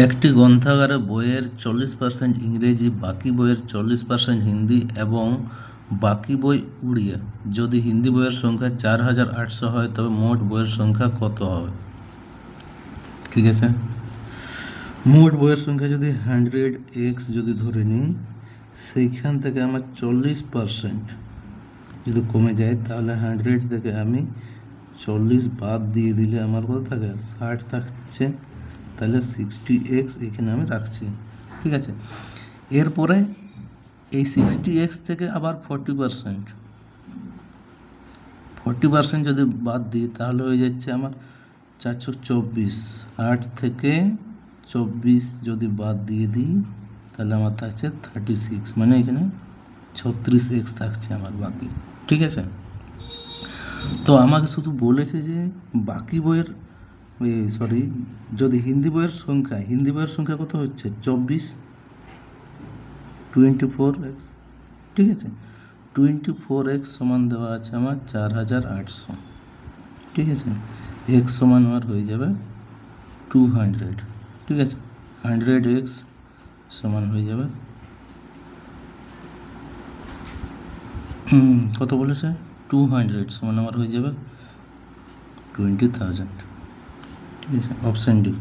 একটি গ্রন্থাগারে বইয়ের 40% ইংরেজি, বাকি বইয়ের 40% হিন্দি এবং বাকি বই উড়িয়া। যদি হিন্দি বইয়ের সংখ্যা 4800 হয় তবে মোট বইয়ের সংখ্যা কত হবে? ঠিক আছে, মোট বইয়ের সংখ্যা যদি 100x যদি ধরে নিই, সেইখান থেকে আমার 40% যদি কমে যায় তাহলে 100 থেকে আমি 40 বাদ দিয়ে দিলে আমার কত থাকে? 60 থাকছে। তাহলে 60x এখানে আমি রাখছি। ঠিক আছে, এরপরে এই 60x থেকে আবার 40% যদি বাদ দিই তাহলে হয়ে যাচ্ছে আমার 424। 8 থেকে 24 যদি বাদ দিয়ে দিই তাহলে আমার থাকছে 36, মানে এখানে 36x থাকছে আমার বাকি। ঠিক আছে, তো আমাকে শুধু বলেছে যে বাকি বইয়ের যদি হিন্দি বইয়ের সংখ্যা কত হচ্ছে? 24x। ঠিক আছে, 24x সমান দেওয়া আছে আমার 4800। ঠিক আছে, x সমান আমার হয়ে যাবে 200। ঠিক আছে, 100x সমান হয়ে যাবে কত বলেছে? 200 সমান আমার হয়ে যাবে 20,000। ঠিক আছে, অপশান ডি।